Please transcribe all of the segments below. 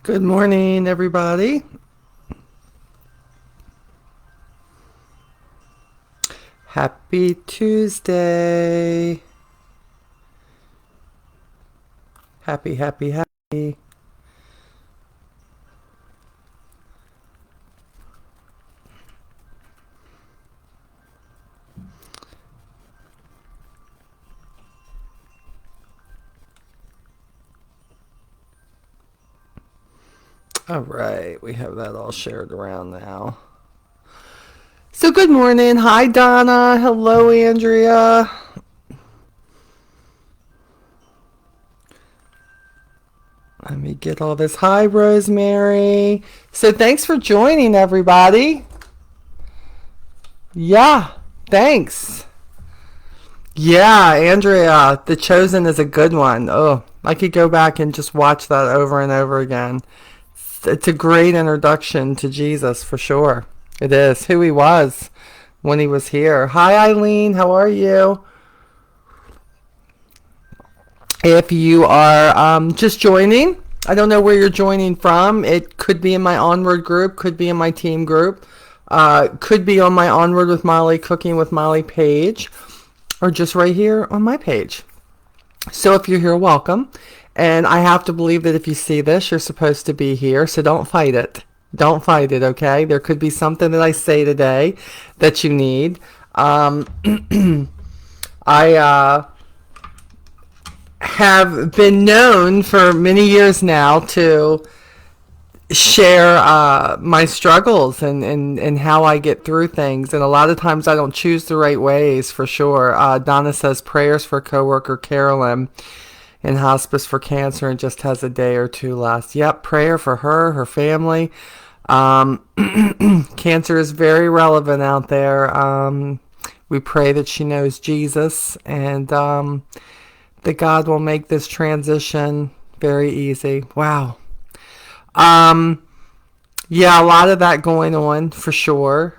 Good morning, everybody. Happy Tuesday. Happy, happy, happy. All right, we have that all shared around now. So, good morning. Hi, Donna. Hello, Andrea. Let me get all this. Hi, Rosemary. So, thanks for joining, everybody. Yeah, thanks. Yeah, Andrea, The Chosen is a good one. Oh, I could go back and just watch that over and over again. It's a great introduction to Jesus for sure. It is who he was when he was here. Hi, Eileen. How are you? If you are just joining, I don't know where you're joining from. It could be in my Onward group, could be in my team group, could be on my Onward with Molly Cooking with Molly page, or just right here on my page. So if you're here, welcome. And I have to believe that if you see this, you're supposed to be here. So don't fight it. Don't fight it, okay? There could be something that I say today that you need. I have been known for many years now to share my struggles and how I get through things. And a lot of times I don't choose the right ways, for sure. Donna says prayers for coworker Carolyn in hospice for cancer and just has a day or two left. Yep, prayer for her, her family. Cancer is very relevant out there. We pray that she knows Jesus and that God will make this transition very easy. Wow. Yeah, a lot of that going on for sure.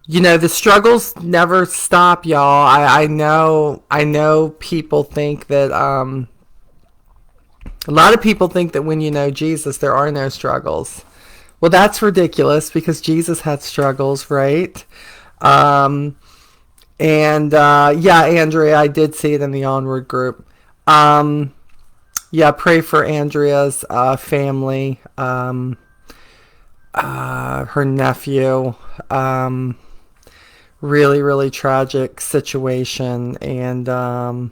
The struggles never stop, y'all. I know people think that a lot of people think that when you know Jesus, there are no struggles. Well, that's ridiculous because Jesus had struggles, right? Yeah, Andrea, I did see it in the Onward group. Yeah, pray for Andrea's family, her nephew. Really, really tragic situation, and the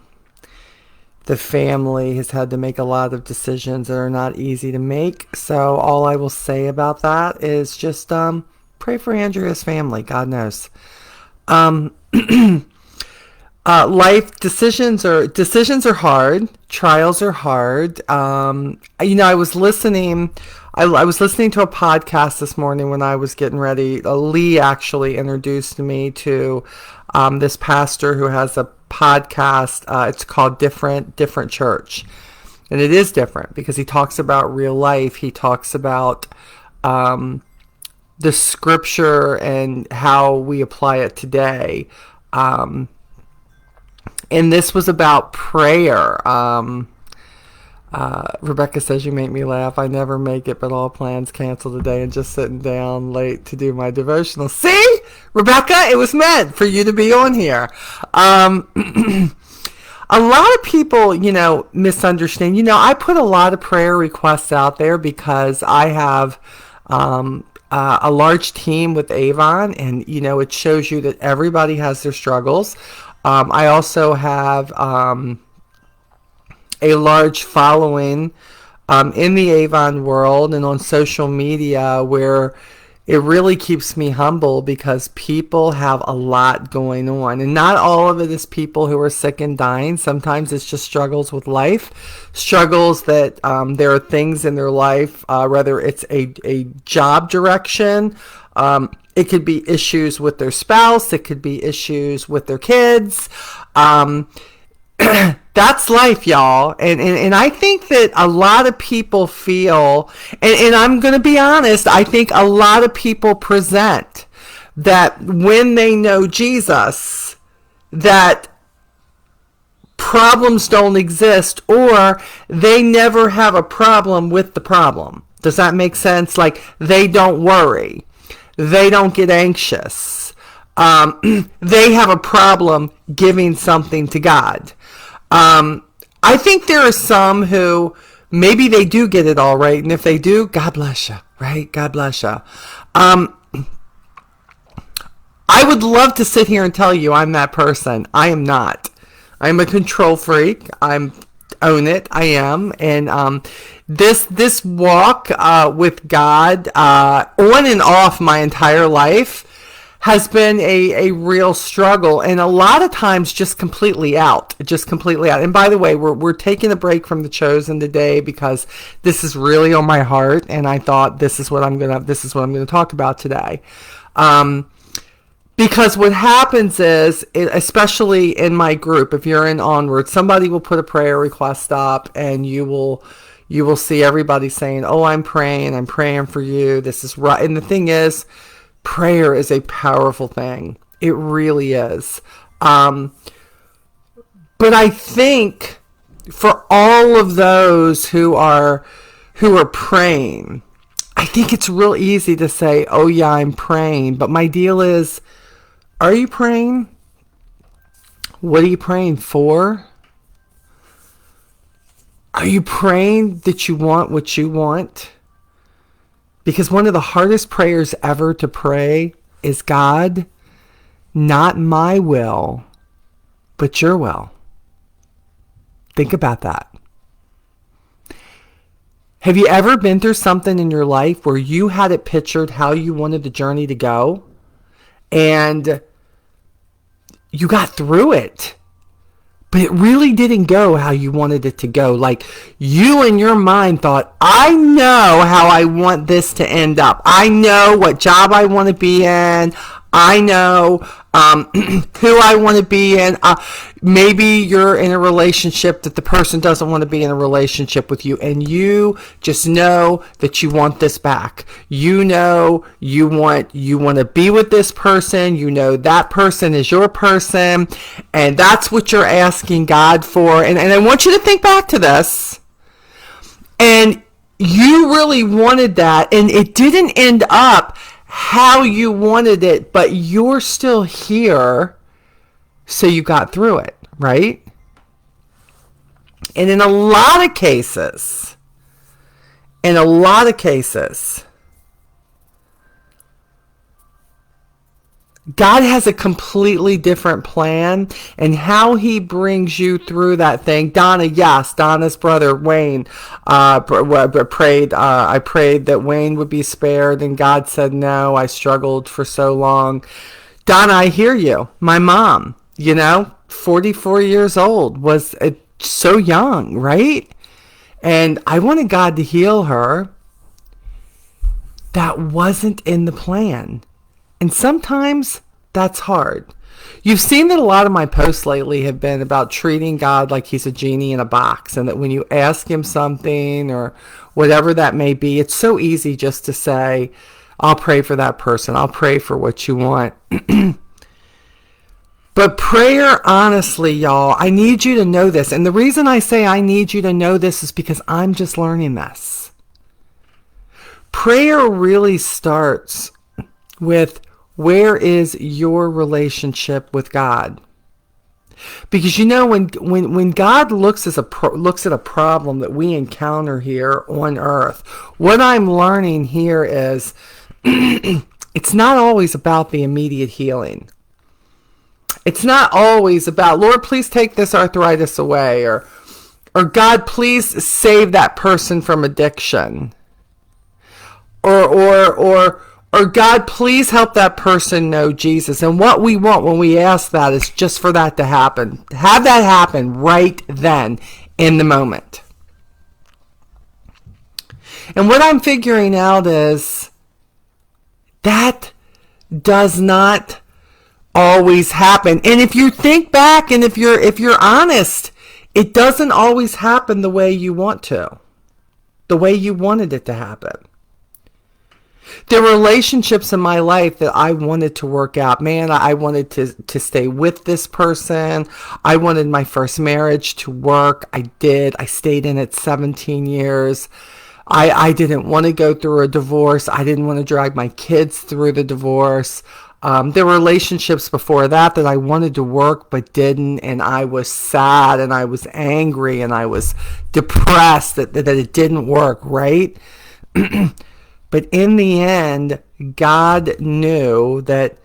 family has had to make a lot of decisions that are not easy to make. So all I will say about that is just pray for Andrea's family. God knows. Life decisions are hard. Trials are hard. I was listening. I was listening to a podcast this morning when I was getting ready. Lee actually introduced me to this pastor who has a podcast. It's called Different Church, and it is different because he talks about real life. He talks about the scripture and how we apply it today. And this was about prayer. Rebecca says, you make me laugh. I never make it, but all plans cancel today and just sitting down late to do my devotional. See, Rebecca, it was meant for you to be on here. A lot of people, misunderstand. I put a lot of prayer requests out there because I have a large team with Avon, and, it shows you that everybody has their struggles. I also have a large following in the Avon world and on social media where it really keeps me humble because people have a lot going on. And not all of it is people who are sick and dying. Sometimes it's just struggles with life, struggles that there are things in their life, whether it's a job direction, it could be issues with their spouse. It could be issues with their kids. That's life, y'all. And I think that a lot of people feel, and I'm going to be honest, I think a lot of people present that when they know Jesus, that problems don't exist, or they never have a problem with the problem. Does that make sense? Like, they don't worry. They don't get anxious. They have a problem giving something to God. I think there are some who maybe they do get it all right. And if they do, God bless you, right? God bless you. I would love to sit here and tell you I'm that person. I am not. I'm a control freak. I own it. I am. And this walk with God on and off my entire life has been a real struggle, and a lot of times just completely out. And by the way, we're taking a break from The Chosen today because this is really on my heart, and I thought this is what I'm gonna talk about today. Because what happens is, especially in my group, if you're in Onward, somebody will put a prayer request up, and you will see everybody saying, "Oh, I'm praying for you. This is right." And the thing is, prayer is a powerful thing. It really is. But I think for all of those who are praying, I think it's real easy to say, "Oh yeah, I'm praying." But my deal is, are you praying? What are you praying for? Are you praying that you want what you want? Because one of the hardest prayers ever to pray is, "God, not my will, but your will." Think about that. Have you ever been through something in your life where you had it pictured how you wanted the journey to go, and you got through it, but it really didn't go how you wanted it to go? Like, you in your mind thought, "I know how I want this to end up. I know what job I want to be in. I know who I want to be in." Maybe you're in a relationship that the person doesn't want to be in a relationship with you, and you just know that you want this back. You know you want to be with this person. You know that person is your person, and that's what you're asking God for. And I want you to think back to this. And you really wanted that, and it didn't end up how you wanted it, but you're still here, so you got through it, right? And in a lot of cases, God has a completely different plan, and how he brings you through that thing. Donna's brother Wayne prayed. I prayed that Wayne would be spared, and God said no. I struggled for so long. Donna, I hear you. My mom, 44 years old, was so young, right? And I wanted God to heal her. That wasn't in the plan. And sometimes that's hard. You've seen that a lot of my posts lately have been about treating God like he's a genie in a box, and that when you ask him something or whatever that may be, it's so easy just to say, "I'll pray for that person. I'll pray for what you want." But prayer, honestly, y'all, I need you to know this. And the reason I say I need you to know this is because I'm just learning this. Prayer really starts with, where is your relationship with God? Because when God looks at a problem that we encounter here on earth, what I'm learning here is it's not always about the immediate healing. It's not always about, "Lord, please take this arthritis away," or "God, please save that person from addiction," or "God, please help that person know Jesus." And what we want when we ask that is just for that to happen. Have that happen right then, in the moment. And what I'm figuring out is that does not always happen. And if you think back, and if you're honest, it doesn't always happen the way you want to, the way you wanted it to happen. There were relationships in my life that I wanted to work out. Man, I wanted to stay with this person. I wanted my first marriage to work. I did. I stayed in it 17 years. I didn't want to go through a divorce. I didn't want to drag my kids through the divorce. There were relationships before that I wanted to work but didn't, and I was sad and I was angry and I was depressed that it didn't work, right? But in the end, God knew that,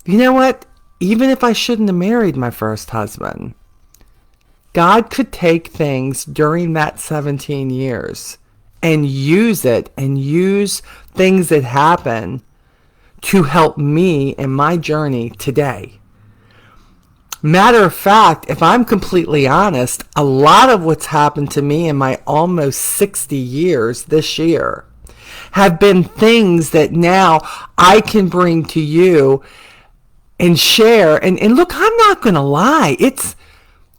you know what? Even if I shouldn't have married my first husband, God could take things during that 17 years and use it and use things that happen to help me in my journey today. Matter of fact, if I'm completely honest, a lot of what's happened to me in my almost 60 years this year have been things that now I can bring to you and share. And look, I'm not going to lie.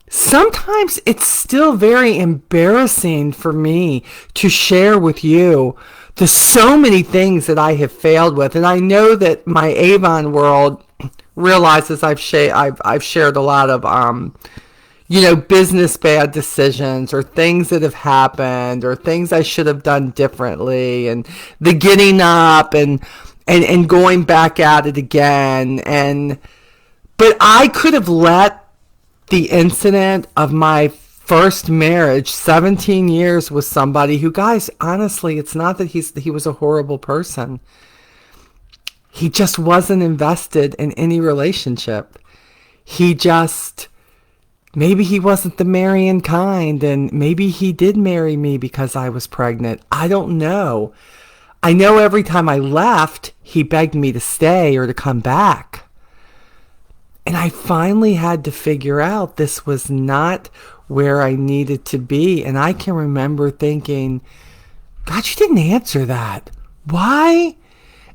Sometimes it's still very embarrassing for me to share with you the so many things that I have failed with. And I know that my Avon world realizes I've shared a lot of business bad decisions or things that have happened or things I should have done differently, and the getting up and going back at it again. But I could have let the incident of my first marriage, 17 years with somebody who, guys, honestly, it's not that he was a horrible person. He just wasn't invested in any relationship. Maybe he wasn't the marrying kind, and maybe he did marry me because I was pregnant. I don't know. I know every time I left, he begged me to stay or to come back. And I finally had to figure out this was not where I needed to be. And I can remember thinking, God, you didn't answer that. Why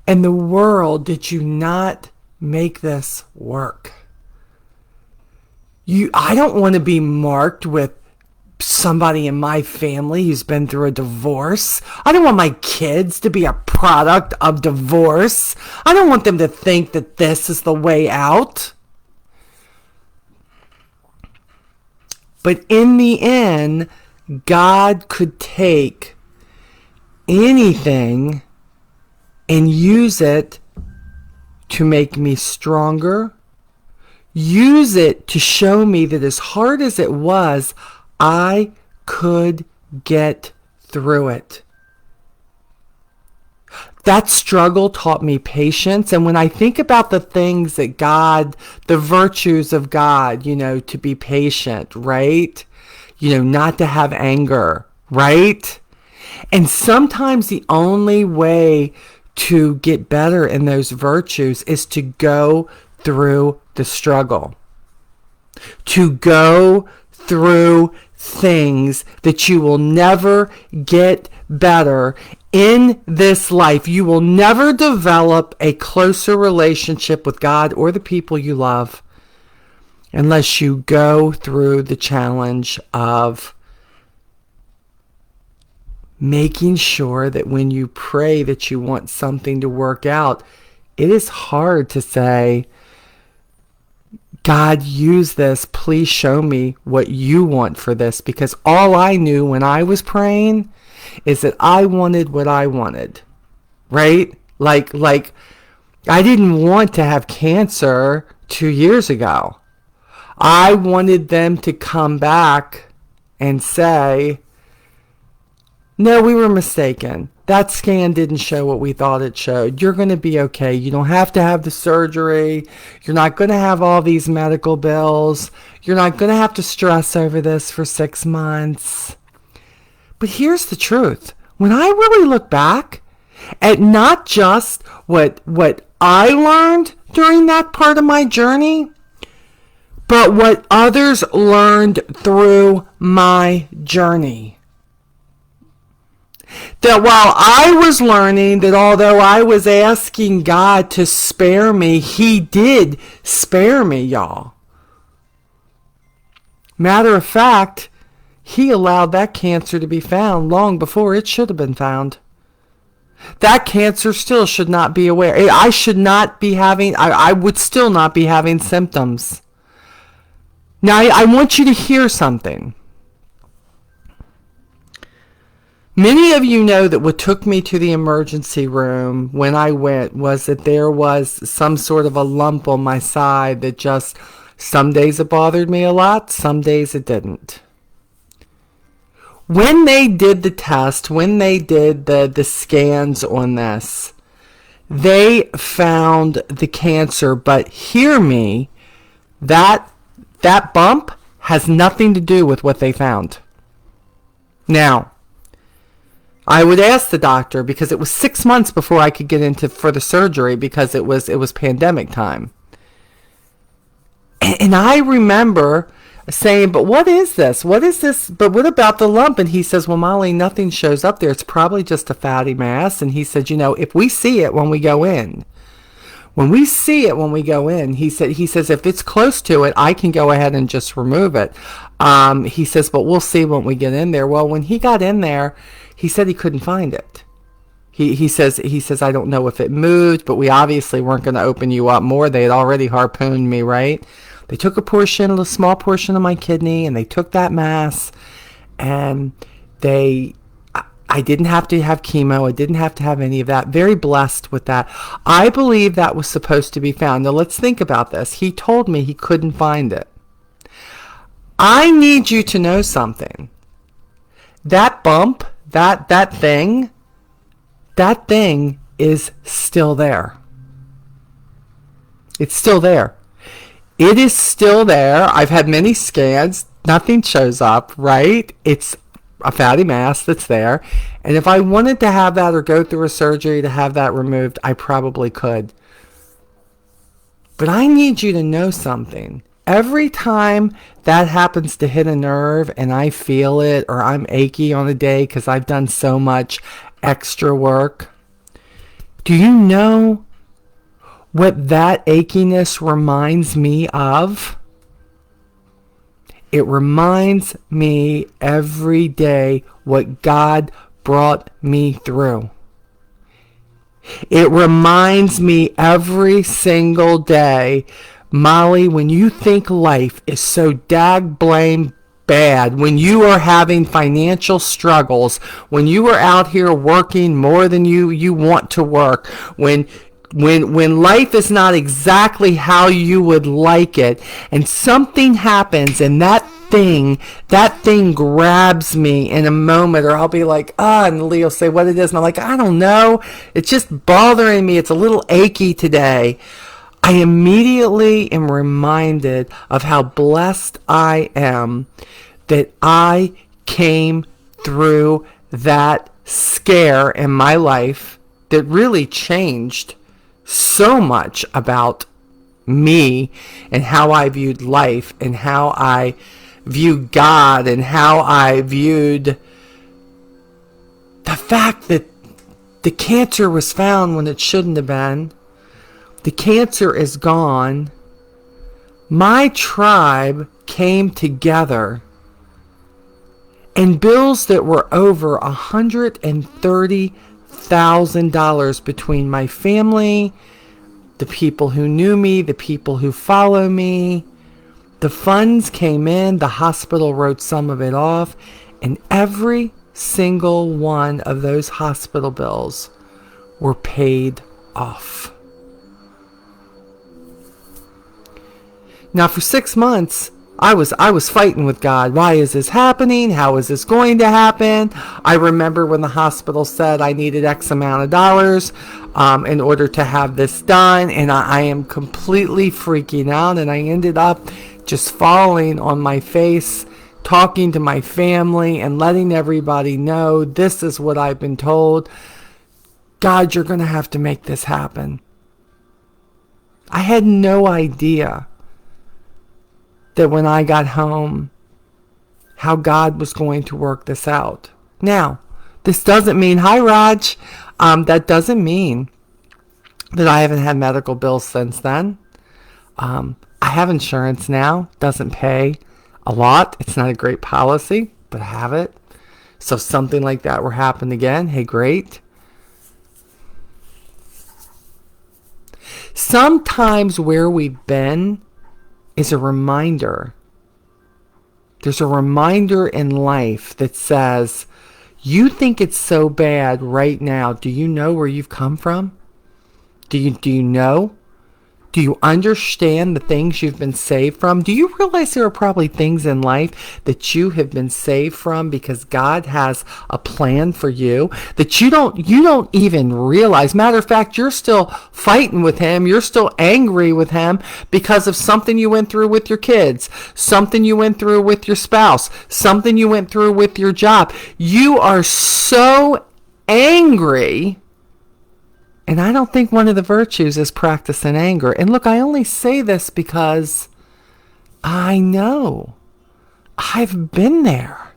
in the world did you not make this work? I don't want to be marked with somebody in my family who's been through a divorce. I don't want my kids to be a product of divorce. I don't want them to think that this is the way out. But in the end, God could take anything and use it to make me stronger. Use it to show me that as hard as it was, I could get through it. That struggle taught me patience. And when I think about the things that the virtues of God, to be patient, right? Not to have anger, right? And sometimes the only way to get better in those virtues is to go through the struggle, to go through things that you will never get better in this life. You will never develop a closer relationship with God or the people you love unless you go through the challenge of making sure that when you pray that you want something to work out, it is hard to say, God, use this. Please show me what you want for this. Because all I knew when I was praying is that I wanted what I wanted, right? Like I didn't want to have cancer 2 years ago. I wanted them to come back and say, no, we were mistaken. That scan didn't show what we thought it showed. You're going to be okay. You don't have to have the surgery. You're not going to have all these medical bills. You're not going to have to stress over this for 6 months. But here's the truth. When I really look back at not just what I learned during that part of my journey, but what others learned through my journey. That while I was learning that although I was asking God to spare me, He did spare me, y'all. Matter of fact, He allowed that cancer to be found long before it should have been found. that cancer still should not be aware. I should not be having, I would still not be having symptoms. Now, I want you to hear something. Many of you know that what took me to the emergency room when I went was that there was some sort of a lump on my side that just, some days it bothered me a lot, some days it didn't. When they did the test, when they did the scans on this, they found the cancer, but hear me, that bump has nothing to do with what they found. Now, I would ask the doctor, because it was 6 months before I could get into for the surgery, because it was pandemic time. And I remember saying, but what is this? What is this? But what about the lump? And he says, well, Molly, nothing shows up there. It's probably just a fatty mass. And he said, if we see it when we go in, he says, if it's close to it, I can go ahead and just remove it. He says, but we'll see when we get in there. Well, when he got in there, he said he couldn't find it. He says, I don't know if it moved, but we obviously weren't going to open you up more. They had already harpooned me, right? They took a small portion of my kidney, and they took that mass, and I didn't have to have chemo. I didn't have to have any of that. Very blessed with that. I believe that was supposed to be found. Now let's think about this. He told me he couldn't find it. I need you to know something. That bump, that thing is still there. It's still there. It is still there. I've had many scans. Nothing shows up, right? It's a fatty mass that's there. And if I wanted to have that or go through a surgery to have that removed, I probably could. But I need you to know something. Every time that happens to hit a nerve and I feel it, or I'm achy on a day because I've done so much extra work, do you know what that achiness reminds me of? It reminds me every day what God brought me through. It reminds me every single day, Molly, when you think life is so dag-blame bad, when you are having financial struggles, when you are out here working more than you want to work, when life is not exactly how you would like it, and something happens and that thing grabs me in a moment, or I'll be like, and Lee will say what it is, and I'm like, I don't know, it's just bothering me, it's a little achy today. I immediately am reminded of how blessed I am that I came through that scare in my life that really changed so much about me and how I viewed life and how I viewed God and how I viewed the fact that the cancer was found when it shouldn't have been. The cancer is gone. My tribe came together, and bills that were over $130,000 between my family, the people who knew me, the people who follow me, the funds came in, the hospital wrote some of it off, and every single one of those hospital bills were paid off. Now, for 6 months, I was fighting with God. Why is this happening? How is this going to happen? I remember when the hospital said I needed X amount of dollars in order to have this done, and I am completely freaking out, and I ended up just falling on my face, talking to my family and letting everybody know this is what I've been told. God, you're going to have to make this happen. I had no idea that when I got home, how God was going to work this out. Now, this doesn't mean, hi Raj, that doesn't mean that I haven't had medical bills since then. I have insurance now, doesn't pay a lot. It's not a great policy, but I have it. So if something like that were happen again, hey, great. Sometimes where we've been is a reminder. There's a reminder in life that says, you think it's so bad right now. Do you know where you've come from? Do you know? Do you understand the things you've been saved from? Do you realize there are probably things in life that you have been saved from because God has a plan for you that you don't even realize? Matter of fact, you're still fighting with him. You're still angry with him because of something you went through with your kids, something you went through with your spouse, something you went through with your job. You are so angry. And I don't think one of the virtues is practicing anger. And look, I only say this because I know. I've been there.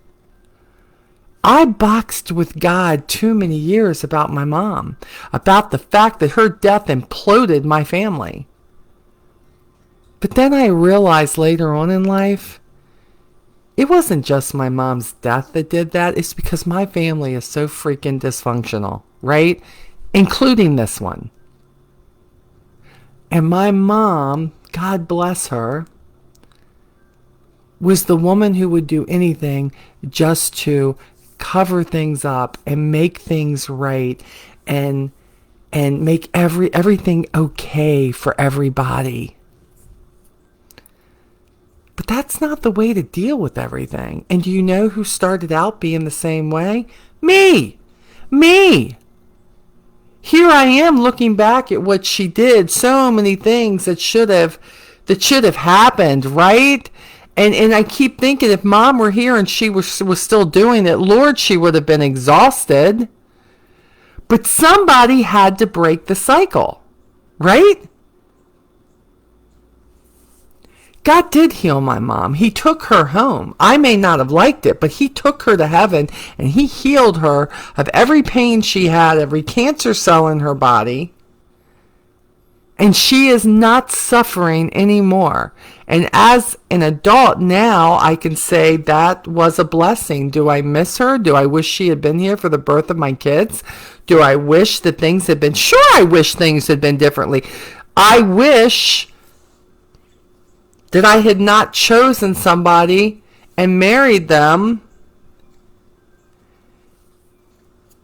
I boxed with God too many years about my mom, about the fact that her death imploded my family. But then I realized later on in life, it wasn't just my mom's death that did that. It's because my family is so freaking dysfunctional, right? Including this one. And my mom, God bless her, was the woman who would do anything just to cover things up and make things right and make everything okay for everybody. But that's not the way to deal with everything. And do you know who started out being the same way? Me! Here I am looking back at what she did. So many things that should have happened, right? And I keep thinking, if Mom were here and she was still doing it, Lord, she would have been exhausted. But somebody had to break the cycle, right? God did heal my mom. He took her home. I may not have liked it, but he took her to heaven and he healed her of every pain she had, every cancer cell in her body. And she is not suffering anymore. And as an adult now, I can say that was a blessing. Do I miss her? Do I wish she had been here for the birth of my kids? Do I wish that things had been? Sure, I wish things had been differently. I wish that I had not chosen somebody and married them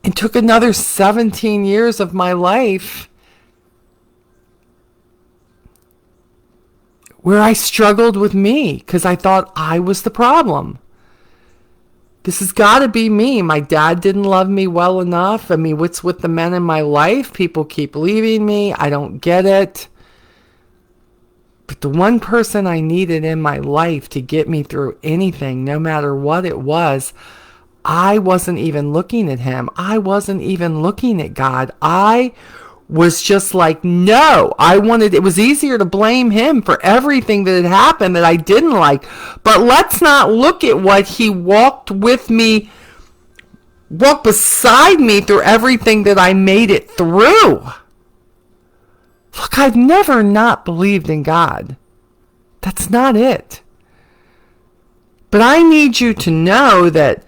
and took another 17 years of my life where I struggled with me because I thought I was the problem. This has got to be me. My dad didn't love me well enough. I mean, what's with the men in my life? People keep leaving me. I don't get it. But the one person I needed in my life to get me through anything, no matter what it was, I wasn't even looking at him. I wasn't even looking at God. I was just like, no. It was easier to blame him for everything that had happened that I didn't like. But let's not look at what he walked beside me through everything that I made it through. Look, I've never not believed in God. That's not it. But I need you to know that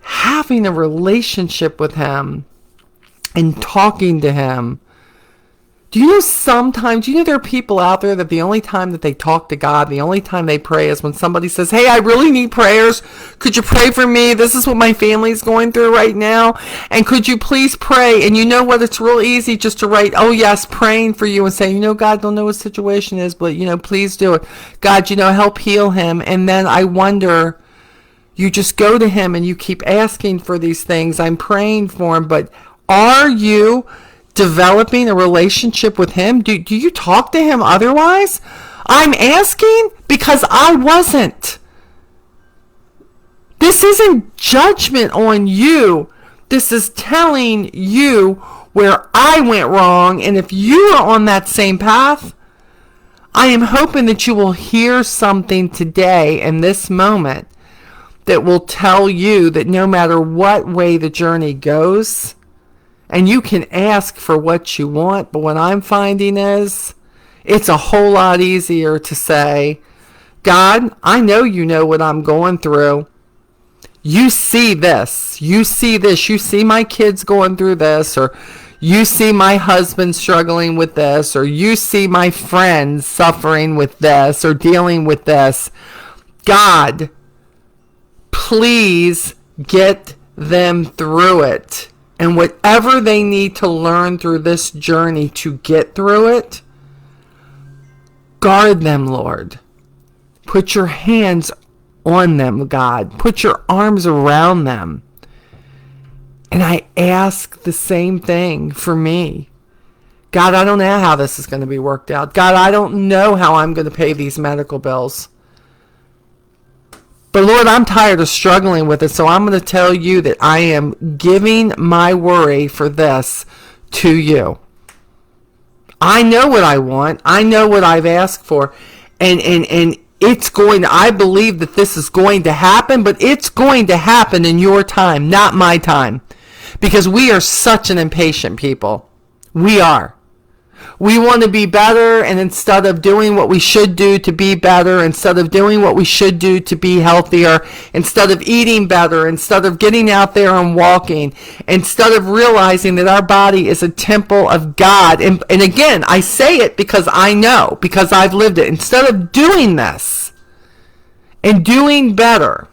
having a relationship with him and talking to him, do you know there are people out there that the only time that they talk to God, the only time they pray is when somebody says, hey, I really need prayers. Could you pray for me? This is what my family's going through right now. And could you please pray? And you know what? It's real easy just to write, oh yes, praying for you and say, God, don't know what the situation is, but please do it. God, help heal him. And then I wonder, you just go to him and you keep asking for these things. I'm praying for him, but are you developing a relationship with him? Do you talk to him otherwise? I'm asking because I wasn't. This isn't judgment on you. This is telling you where I went wrong. And if you are on that same path, I am hoping that you will hear something today in this moment that will tell you that no matter what way the journey goes, and you can ask for what you want, but what I'm finding is it's a whole lot easier to say, God, I know you know what I'm going through. You see this. You see this. You see my kids going through this. Or You see my husband struggling with this, or you see my friends suffering with this or dealing with this. God, please get them through it. And whatever they need to learn through this journey to get through it, guard them, Lord. Put your hands on them, God. Put your arms around them. And I ask the same thing for me. God, I don't know how this is going to be worked out. God, I don't know how I'm going to pay these medical bills. But Lord, I'm tired of struggling with it, so I'm going to tell you that I am giving my worry for this to you. I know what I want. I know what I've asked for. And it's going to, I believe that this is going to happen, but it's going to happen in your time, not my time. Because we are such an impatient people. We are. We want to be better, and instead of doing what we should do to be better, instead of doing what we should do to be healthier, instead of eating better, instead of getting out there and walking, instead of realizing that our body is a temple of God. And again, I say it because I know, because I've lived it. Instead of doing this and doing better,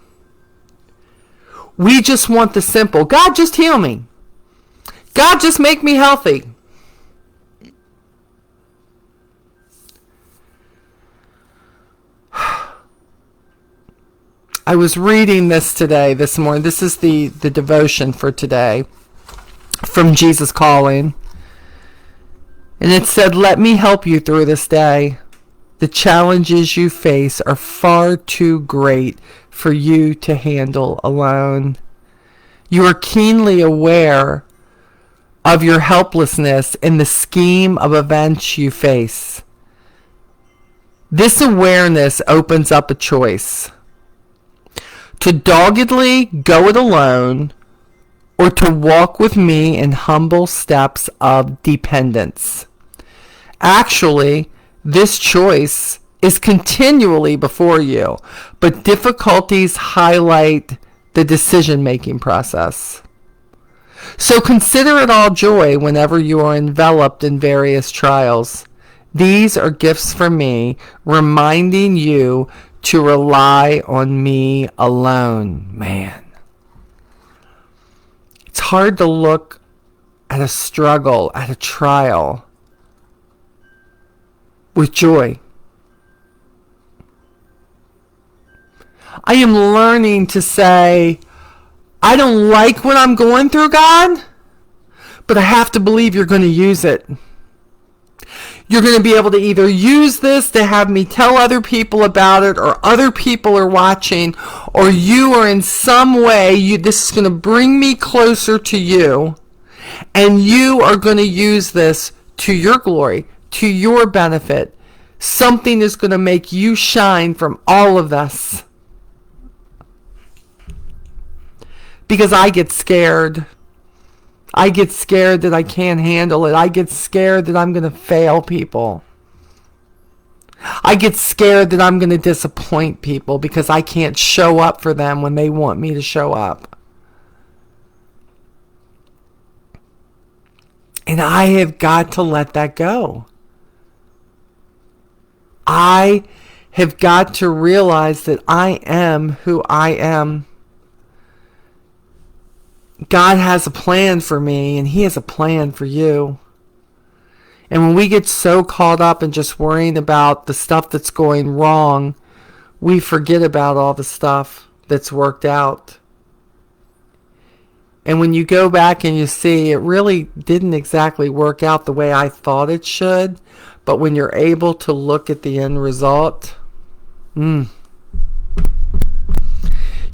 we just want the simple. God, just heal me. God, just make me healthy. I was reading this morning. This is the devotion for today from Jesus Calling. And it said, let me help you through this day. The challenges you face are far too great for you to handle alone. You are keenly aware of your helplessness in the scheme of events you face. This awareness opens up a choice. To doggedly go it alone, or to walk with me in humble steps of dependence. Actually, this choice is continually before you, but difficulties highlight the decision-making process. So consider it all joy whenever you are enveloped in various trials. These are gifts from me, reminding you to rely on me alone. Man, it's hard to look at a struggle, at a trial, with joy. I am learning to say, I don't like what I'm going through, God, but I have to believe you're going to use it. You're going to be able to either use this to have me tell other people about it, or other people are watching, or you are in some way, this is going to bring me closer to you, and you are going to use this to your glory, to your benefit. Something is going to make you shine from all of this. Because I get scared. I get scared that I can't handle it. I get scared that I'm going to fail people. I get scared that I'm going to disappoint people because I can't show up for them when they want me to show up. And I have got to let that go. I have got to realize that I am who I am. God has a plan for me, and He has a plan for you. And when we get so caught up in just worrying about the stuff that's going wrong, we forget about all the stuff that's worked out. And when you go back and you see it really didn't exactly work out the way I thought it should, but when you're able to look at the end result, you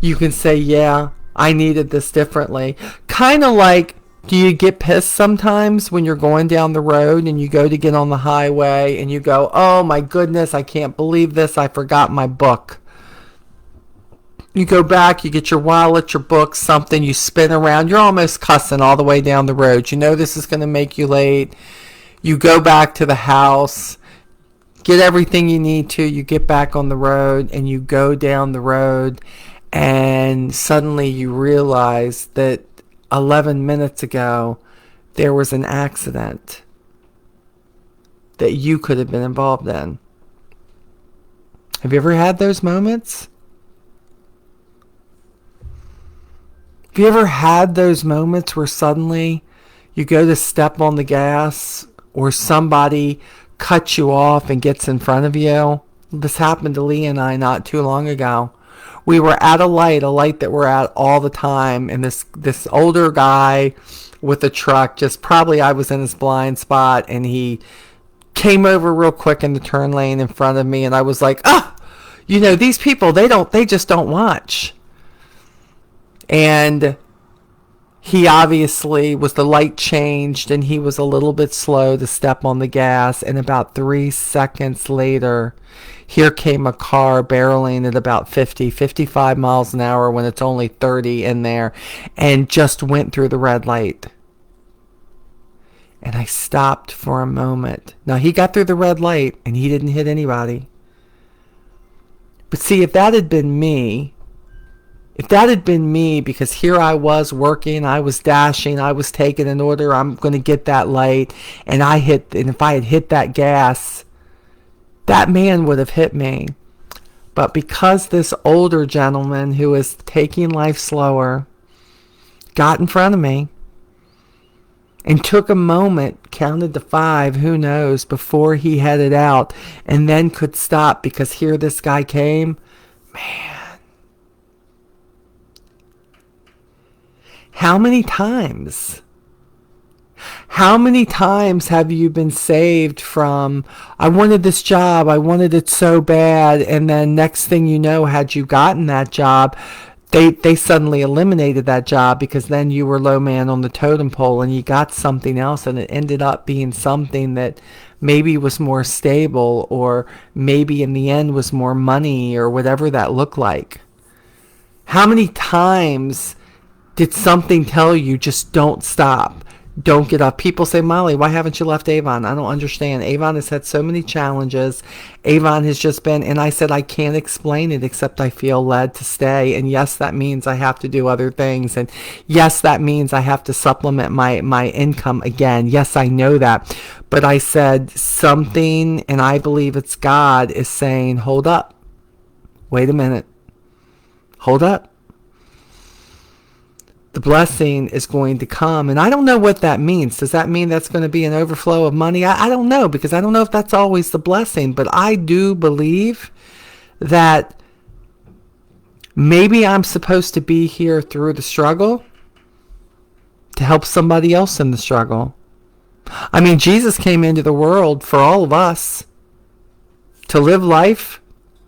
can say, yeah, I needed this differently. Kind of like, do you get pissed sometimes when you're going down the road and you go to get on the highway and you go, oh my goodness, I can't believe this, I forgot my book. You go back, you get your wallet, your book, something, you spin around, you're almost cussing all the way down the road. You know this is going to make you late. You go back to the house, get everything you need to, you get back on the road and you go down the road. And suddenly you realize that 11 minutes ago, there was an accident that you could have been involved in. Have you ever had those moments? Have you ever had those moments where suddenly you go to step on the gas or somebody cuts you off and gets in front of you? This happened to Lee and I not too long ago. We were at a light that we're at all the time, and this older guy with a truck, just probably I was in his blind spot, and he came over real quick in the turn lane in front of me, and I was like, these people, they just don't watch. And he obviously the light changed and he was a little bit slow to step on the gas. And about 3 seconds later, here came a car barreling at about 55 miles an hour when it's only 30 in there, and just went through the red light. And I stopped for a moment. Now, he got through the red light and he didn't hit anybody. But see, if that had been me, because here I was working, I was dashing, I was taking an order, I'm going to get that light, and if I had hit that gas, that man would have hit me. But because this older gentleman who is taking life slower got in front of me and took a moment, counted to 5, who knows, before he headed out, and then could stop because here this guy came, man. How many times have you been saved from, I wanted this job, I wanted it so bad, and then next thing you know, had you gotten that job, they suddenly eliminated that job because then you were low man on the totem pole and you got something else, and it ended up being something that maybe was more stable, or maybe in the end was more money, or whatever that looked like. How many times did something tell you, just don't stop, don't get up? People say, Molly, why haven't you left Avon? I don't understand. Avon has had so many challenges. Avon has just been, and I said, I can't explain it except I feel led to stay. And yes, that means I have to do other things. And yes, that means I have to supplement my income again. Yes, I know that. But I said something, and I believe it's God, is saying, hold up. Wait a minute. Hold up. The blessing is going to come. And I don't know what that means. Does that mean that's going to be an overflow of money? I don't know, because I don't know if that's always the blessing. But I do believe that maybe I'm supposed to be here through the struggle to help somebody else in the struggle. I mean, Jesus came into the world for all of us to live life,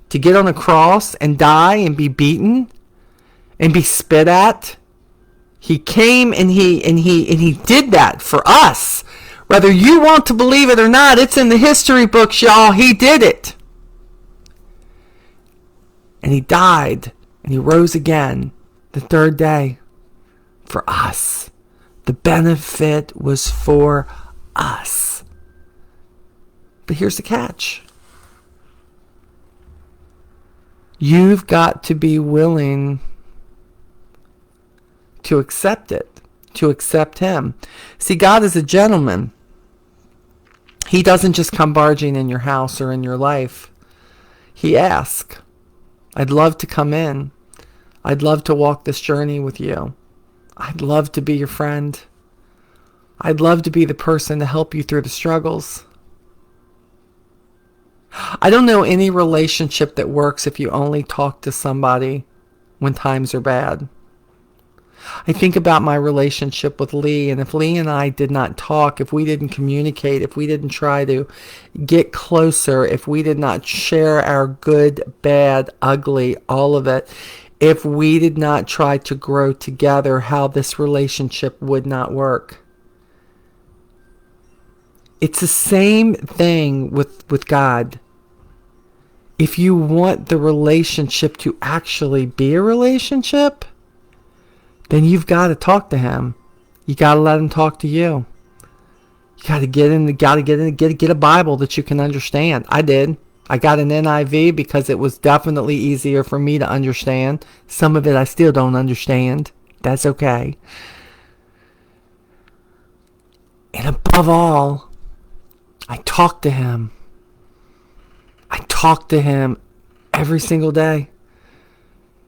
to get on a cross and die and be beaten and be spit at. He came and he did that for us. Whether you want to believe it or not, it's in the history books, y'all. He did it. And he died and he rose again the third day for us. The benefit was for us. But here's the catch. You've got to be willing to accept it, to accept him. See, God is a gentleman. He doesn't just come barging in your house or in your life. He asks, I'd love to come in. I'd love to walk this journey with you. I'd love to be your friend. I'd love to be the person to help you through the struggles. I don't know any relationship that works if you only talk to somebody when times are bad. I think about my relationship with Lee, and if Lee and I did not talk, if we didn't communicate, if we didn't try to get closer, if we did not share our good, bad, ugly, all of it, if we did not try to grow together, how this relationship would not work. It's the same thing with God. If you want the relationship to actually be a relationship, then you've got to talk to him. You got to let him talk to you. You got to get a Bible that you can understand. I did. I got an NIV because it was definitely easier for me to understand. Some of it I still don't understand. That's okay. And above all, I talk to him. I talk to him every single day.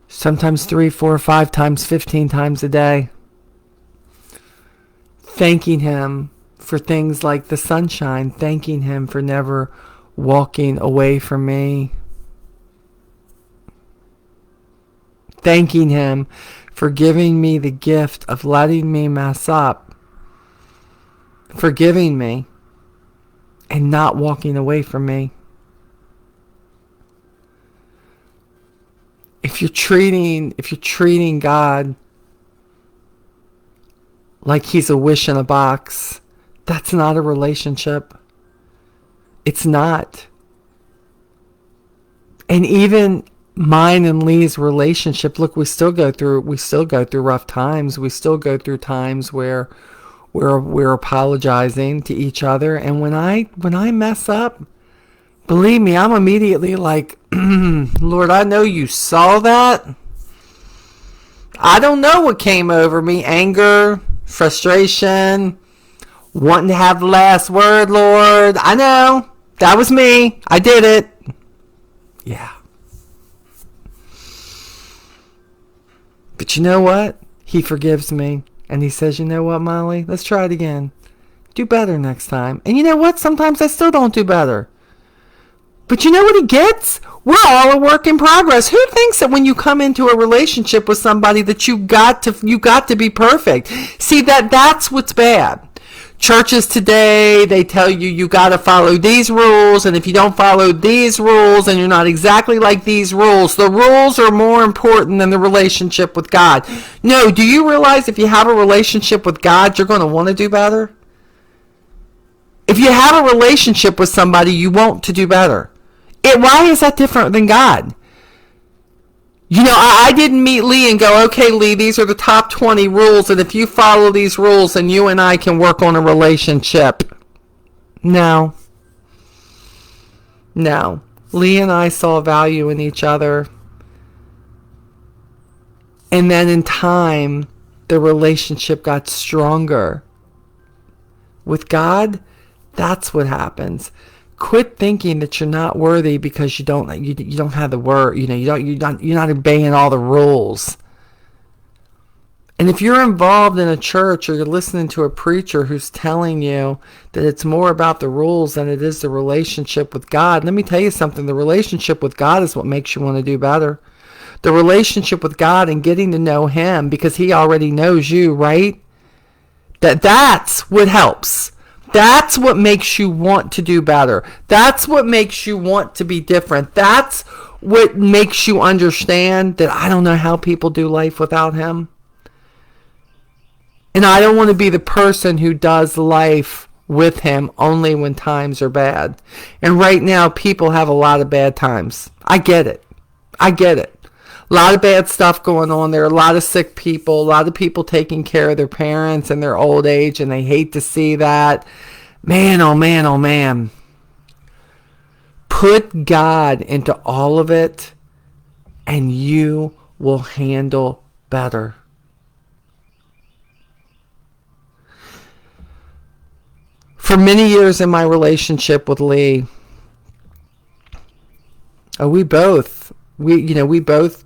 Sometimes 3, 4, 5 times, 15 times a day. Thanking him for things like the sunshine. Thanking him for never walking away from me. Thanking him for giving me the gift of letting me mess up. Forgiving me. And not walking away from me. If you're treating God like he's a wish in a box, that's not a relationship. It's not. And even mine and Lee's relationship, look, we still go through rough times. We still go through times where we're apologizing to each other. And when I mess up, believe me, I'm immediately like, Lord, I know you saw that. I don't know what came over me. Anger, frustration, wanting to have the last word, Lord. I know. That was me. I did it. Yeah. But you know what? He forgives me. And he says, you know what, Molly? Let's try it again. Do better next time. And you know what? Sometimes I still don't do better. But you know what he gets? We're all a work in progress. Who thinks that when you come into a relationship with somebody that you got to be perfect? See, that's what's bad. Churches today, they tell you got to follow these rules, and if you don't follow these rules and you're not exactly like these rules, the rules are more important than the relationship with God. No, do you realize if you have a relationship with God, you're going to want to do better? If you have a relationship with somebody, you want to do better. Why is that different than God? You know, I didn't meet Lee and go, okay, Lee, these are the top 20 rules, and if you follow these rules, then you and I can work on a relationship. No. Lee and I saw value in each other. And then in time, the relationship got stronger. With God, that's what happens. Quit thinking that you're not worthy because you don't have the word. You know, you're not obeying all the rules. And if you're involved in a church or you're listening to a preacher who's telling you that it's more about the rules than it is the relationship with God, let me tell you something. The relationship with God is what makes you want to do better. The relationship with God and getting to know him because he already knows you, right? That's what helps. That's what makes you want to do better. That's what makes you want to be different. That's what makes you understand that I don't know how people do life without him. And I don't want to be the person who does life with him only when times are bad. And right now, people have a lot of bad times. I get it. A lot of bad stuff going on. There are a lot of sick people, a lot of people taking care of their parents in their old age, and they hate to see that. Man, oh man, oh man. Put God into all of it, and you will handle better. For many years in my relationship with Lee, we both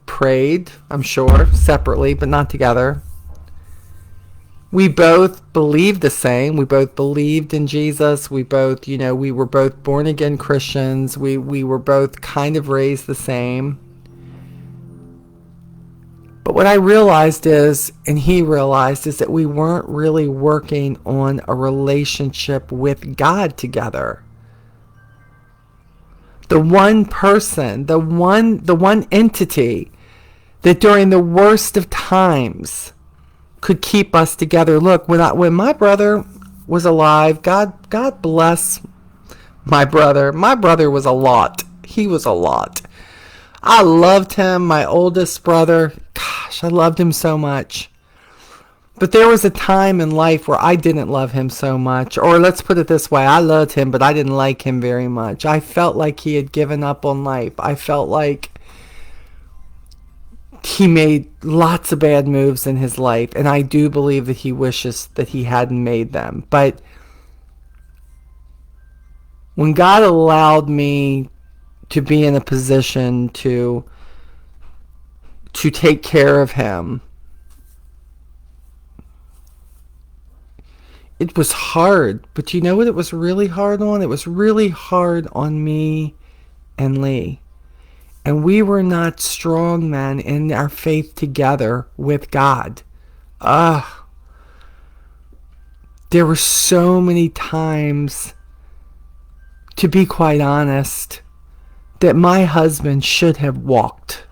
prayed, I'm sure, separately, but not together. We both believed the same. We both believed in Jesus. We both, we were both born again Christians. We were both kind of raised the same. But what I realized is, and he realized, is that we weren't really working on a relationship with God together. The one person, the one entity that during the worst of times could keep us together. Look, when my brother was alive, God bless my brother. My brother was a lot. He was a lot. I loved him, my oldest brother. Gosh, I loved him so much. But there was a time in life where I didn't love him so much. Or let's put it this way. I loved him, but I didn't like him very much. I felt like he had given up on life. I felt like he made lots of bad moves in his life. And I do believe that he wishes that he hadn't made them. But When God allowed me to be in a position to take care of him, it was hard. But you know what it was really hard on? It was really hard on me and Lee. And we were not strong men in our faith together with God. There were so many times, to be quite honest, that my husband should have walked.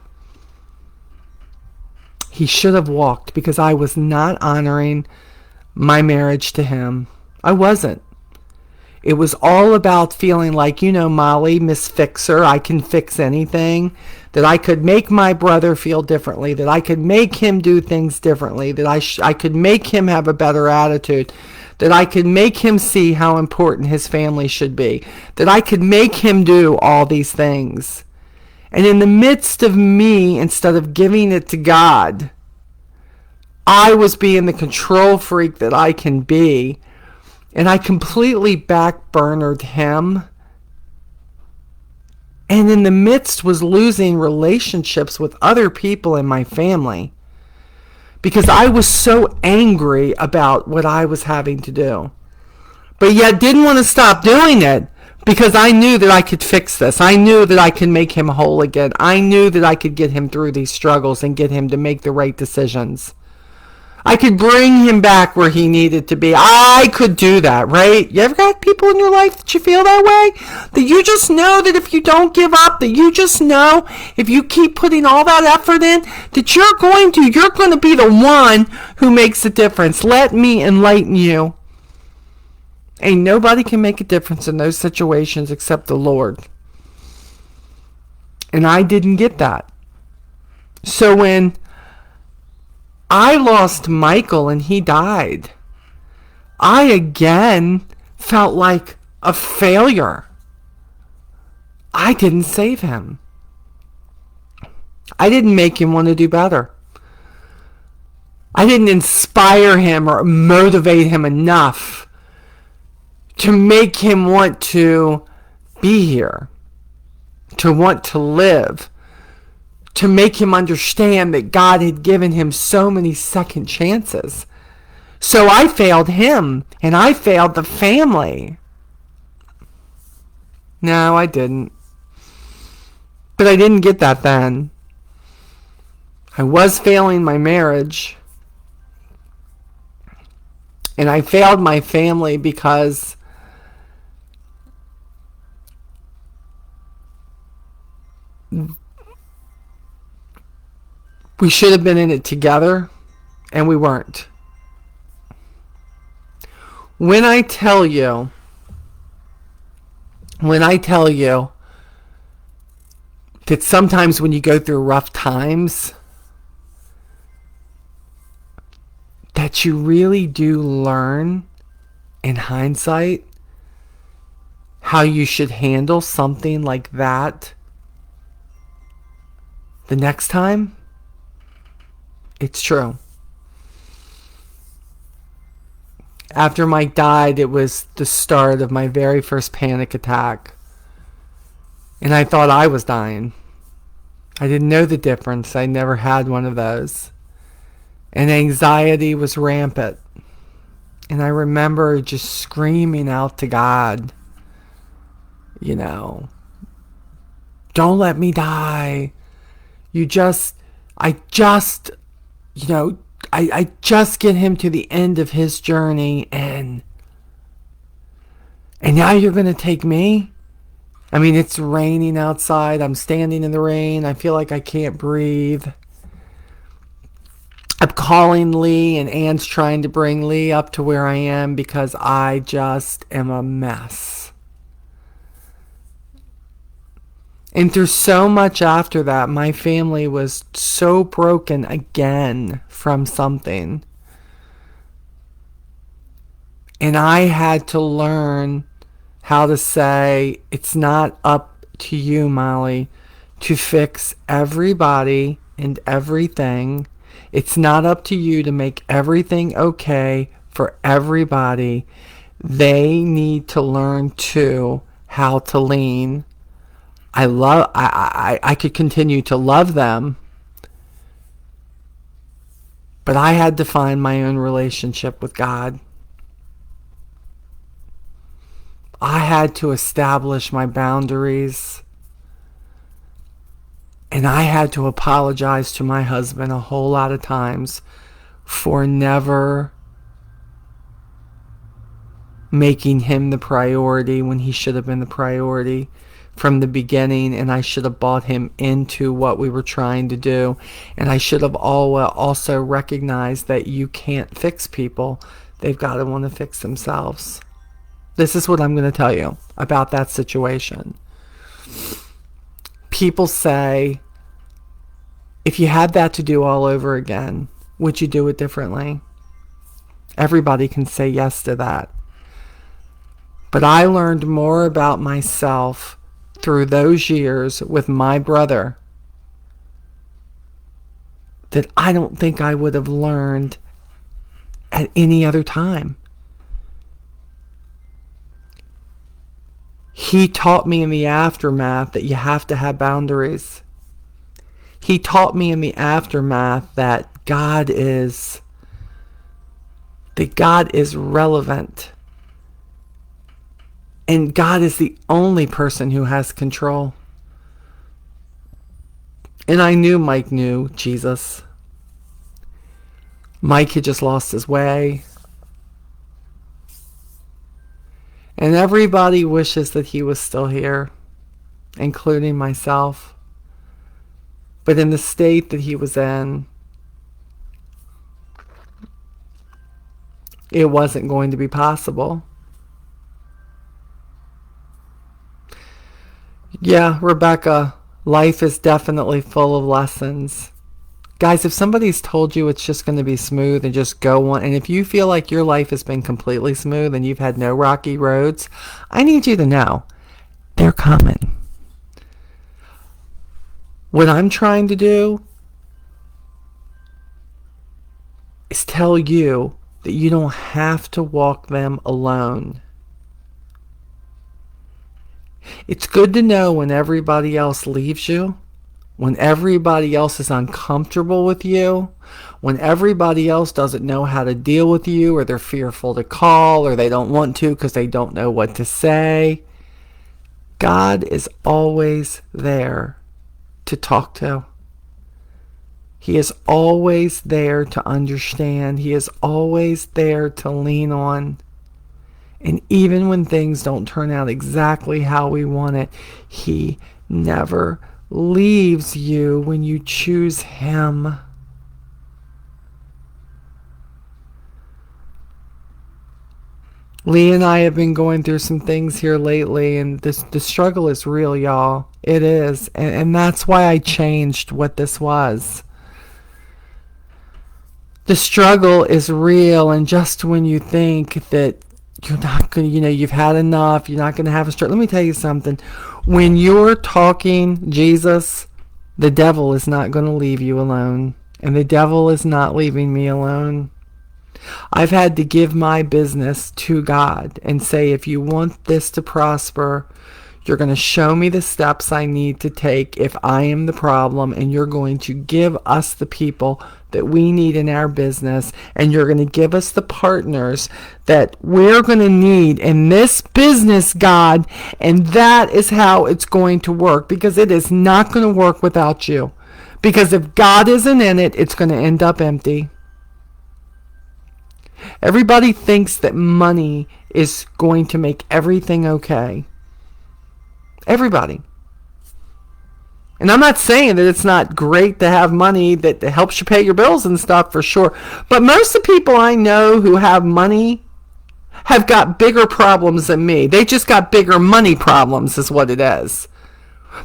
He should have walked because I was not honoring my marriage to him. I wasn't. It was all about feeling like, Molly, Miss Fixer, I can fix anything, that I could make my brother feel differently, that I could make him do things differently, that I could make him have a better attitude, that I could make him see how important his family should be, that I could make him do all these things. And in the midst of me, instead of giving it to God, I was being the control freak that I can be, and I completely backburnered him. And in the midst was losing relationships with other people in my family because I was so angry about what I was having to do. But yet didn't want to stop doing it because I knew that I could fix this. I knew that I could make him whole again. I knew that I could get him through these struggles and get him to make the right decisions. I could bring him back where he needed to be. I could do that, right? You ever got people in your life that you feel that way? That you just know that if you don't give up, that you just know if you keep putting all that effort in, that you're going to be the one who makes a difference. Let me enlighten you. Ain't nobody can make a difference in those situations except the Lord. And I didn't get that. So when I lost Michael and he died, I again felt like a failure. I didn't save him. I didn't make him want to do better. I didn't inspire him or motivate him enough to make him want to be here, to want to live, to make him understand that God had given him so many second chances. So I failed him, and I failed the family. No, I didn't. But I didn't get that then. I was failing my marriage. And I failed my family because we should have been in it together, and we weren't. When I tell you that sometimes when you go through rough times, that you really do learn, in hindsight, how you should handle something like that the next time, it's true. After Mike died, it was the start of my very first panic attack. And I thought I was dying. I didn't know the difference. I never had one of those. And anxiety was rampant. And I remember just screaming out to God, don't let me die. I just get him to the end of his journey, and now you're going to take me? I mean, it's raining outside. I'm standing in the rain. I feel like I can't breathe. I'm calling Lee, and Ann's trying to bring Lee up to where I am because I just am a mess. And through so much after that, my family was so broken again from something. And I had to learn how to say, it's not up to you, Molly, to fix everybody and everything. It's not up to you to make everything okay for everybody. They need to learn too how to lean. I could continue to love them, but I had to find my own relationship with God. I had to establish my boundaries. And I had to apologize to my husband a whole lot of times for never making him the priority when he should have been the priority from the beginning. And I should have bought him into what we were trying to do. And I should have also recognized that you can't fix people. They've got to want to fix themselves. This is what I'm going to tell you about that situation. People say, if you had that to do all over again, would you do it differently? Everybody can say yes to that. But I learned more about myself through those years with my brother that I don't think I would have learned at any other time. He taught me in the aftermath that you have to have boundaries. He taught me in the aftermath that God is relevant. And God is the only person who has control. And I knew Mike knew Jesus. Mike had just lost his way. And everybody wishes that he was still here, including myself. But in the state that he was in, it wasn't going to be possible. Yeah, Rebecca, life is definitely full of lessons. Guys, if somebody's told you it's just going to be smooth and just go on, and if you feel like your life has been completely smooth and you've had no rocky roads, I need you to know they're coming. What I'm trying to do is tell you that you don't have to walk them alone. It's good to know when everybody else leaves you, when everybody else is uncomfortable with you, when everybody else doesn't know how to deal with you, or they're fearful to call, or they don't want to because they don't know what to say. God is always there to talk to. He is always there to understand. He is always there to lean on. And even when things don't turn out exactly how we want it, He never leaves you when you choose Him. Lee and I have been going through some things here lately, and the struggle is real, y'all. It is. And that's why I changed what this was. The struggle is real, and just when you think that you're not going to, you've had enough, you're not going to have a struggle. Let me tell you something. When you're talking Jesus, the devil is not going to leave you alone. And the devil is not leaving me alone. I've had to give my business to God and say, if you want this to prosper, you're going to show me the steps I need to take if I am the problem, and you're going to give us the people that we need in our business, and you're going to give us the partners that we're going to need in this business, God, and that is how it's going to work, because it is not going to work without you. Because if God isn't in it, it's going to end up empty. Everybody thinks that money is going to make everything okay. Everybody. And I'm not saying that it's not great to have money that helps you pay your bills and stuff, for sure. But most of the people I know who have money have got bigger problems than me. They just got bigger money problems is what it is.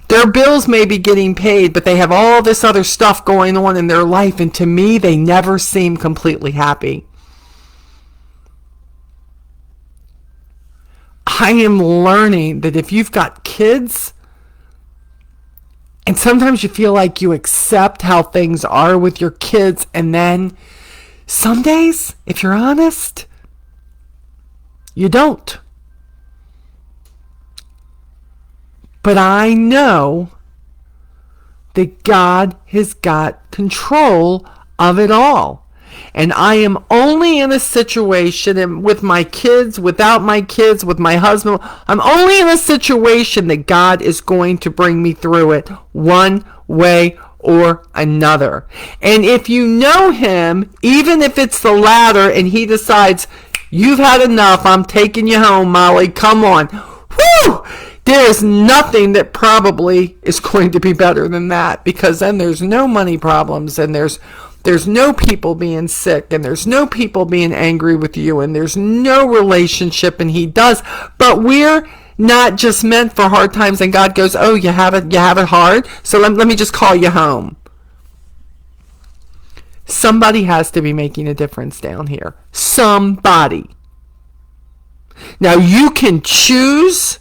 Their bills may be getting paid, but they have all this other stuff going on in their life. And to me, they never seem completely happy. I am learning that if you've got kids, and sometimes you feel like you accept how things are with your kids, and then some days, if you're honest, you don't. But I know that God has got control of it all. And I am only in a situation, and with my kids, without my kids, with my husband, I'm only in a situation that God is going to bring me through it one way or another. And if you know him, even if it's the latter and he decides, you've had enough, I'm taking you home, Molly, come on. Whew! There is nothing that probably is going to be better than that, because then there's no money problems, and there's no people being sick, and there's no people being angry with you, and there's no relationship, and he does. But we're not just meant for hard times, and God goes, oh, you have it hard, so let me just call you home. Somebody has to be making a difference down here. Somebody. Now you can choose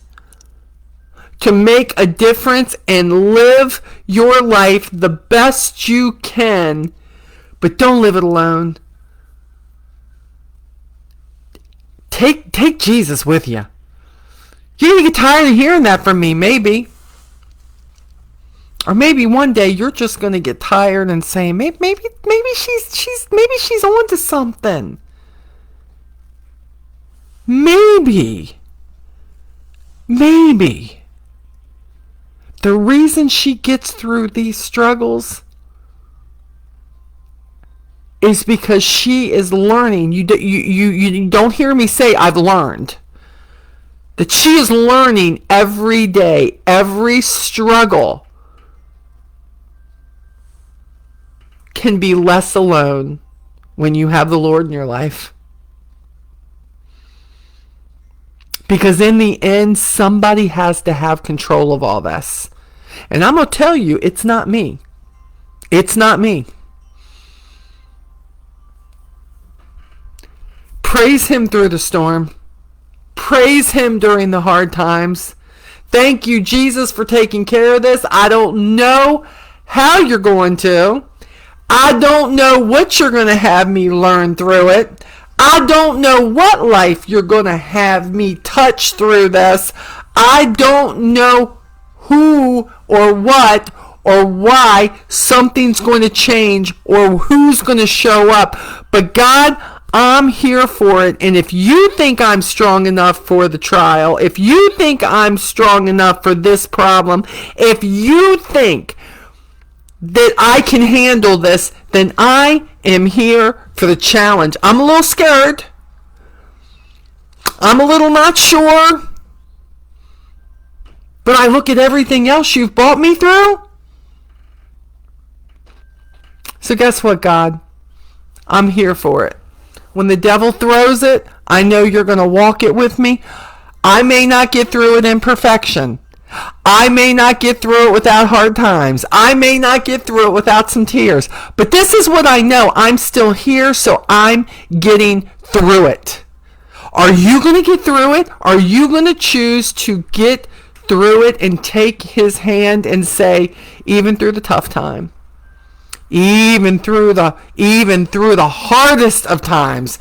to make a difference and live your life the best you can, but don't live it alone. Take Jesus with you. You're going to get tired of hearing that from me, maybe. Or maybe one day you're just going to get tired and say, maybe she's on to something. Maybe. The reason she gets through these struggles is because she is learning. You don't hear me say I've learned. That she is learning every day, every struggle can be less alone when you have the Lord in your life. Because in the end, somebody has to have control of all this. And I'm going to tell you, it's not me. It's not me. Praise him through the storm. Praise him during the hard times. Thank you, Jesus, for taking care of this. I don't know how you're going to. I don't know what you're going to have me learn through it. I don't know what life you're going to have me touch through this. I don't know who or what or why something's going to change or who's going to show up. But God, I'm here for it. And if you think I'm strong enough for the trial, if you think I'm strong enough for this problem, if you think that I can handle this, then I am here for the challenge. I'm a little scared. I'm a little not sure. But I look at everything else you've brought me through. So guess what, God? I'm here for it. When the devil throws it, I know you're going to walk it with me. I may not get through it in perfection. I may not get through it without hard times. I may not get through it without some tears. But this is what I know. I'm still here, so I'm getting through it. Are you going to get through it? Are you going to choose to get through it and take his hand and say, even through the tough time, even through the hardest of times,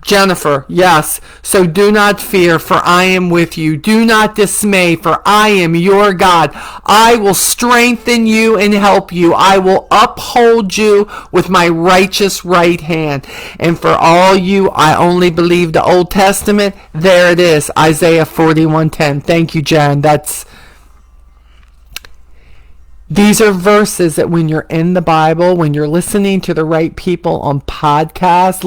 Jennifer, yes, so do not fear, for I am with you. Do not dismay, for I am your God. I will strengthen you and help you. I will uphold you with my righteous right hand. And for all you, I only believe the Old Testament. There it is, Isaiah 41:10. Thank you, Jen. These are verses that when you're in the Bible, when you're listening to the right people on podcasts,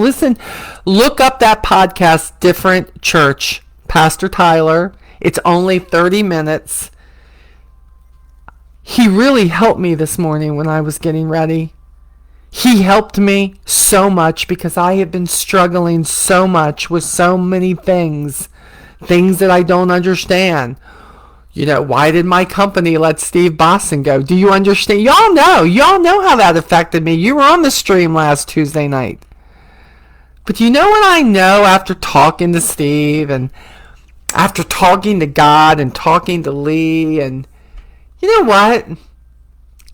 look up that podcast, Different Church, Pastor Tyler. It's only 30 minutes. He really helped me this morning when I was getting ready. He helped me so much because I have been struggling so much with so many things that I don't understand. You know, why did my company let Steve Boston go? Do you understand? Y'all know how that affected me. You were on the stream last Tuesday night. But you know what I know after talking to Steve and after talking to God and talking to Lee, and you know what?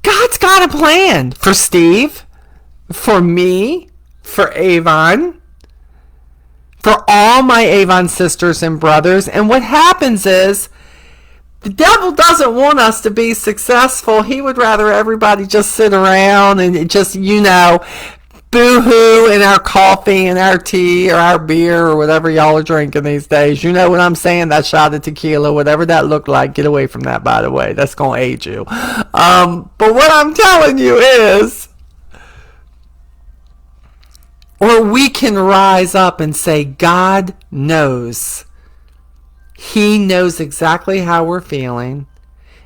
God's got a plan for Steve, for me, for Avon, for all my Avon sisters and brothers. And what happens is, The devil doesn't want us to be successful. He would rather everybody just sit around and just, boo-hoo in our coffee and our tea or our beer or whatever y'all are drinking these days. You know what I'm saying? That shot of tequila, whatever that looked like, get away from that, by the way. That's going to age you. But what I'm telling you is, or we can rise up and say, God knows. He knows exactly how we're feeling.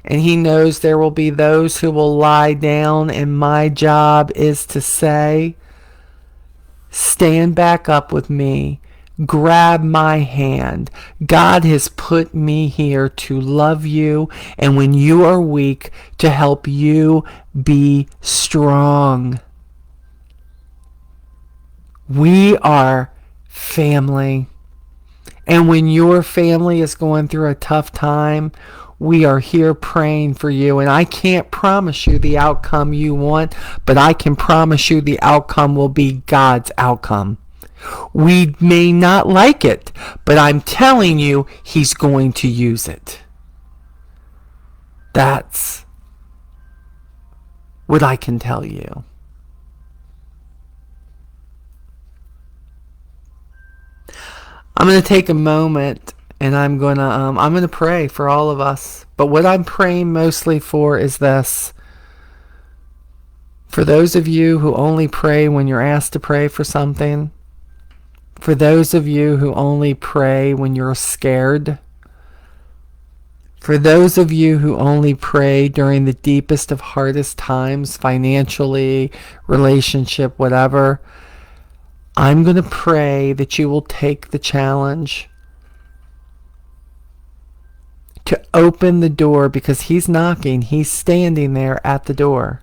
And he knows there will be those who will lie down. And my job is to say, stand back up with me. Grab my hand. God has put me here to love you. And when you are weak, to help you be strong. We are family. And when your family is going through a tough time, we are here praying for you. And I can't promise you the outcome you want, but I can promise you the outcome will be God's outcome. We may not like it, but I'm telling you, He's going to use it. That's what I can tell you. I'm going to take a moment and I'm going to pray for all of us. But what I'm praying mostly for is this. For those of you who only pray when you're asked to pray for something. For those of you who only pray when you're scared. For those of you who only pray during the deepest of hardest times, financially, relationship, whatever. I'm going to pray that you will take the challenge to open the door, because He's knocking. He's standing there at the door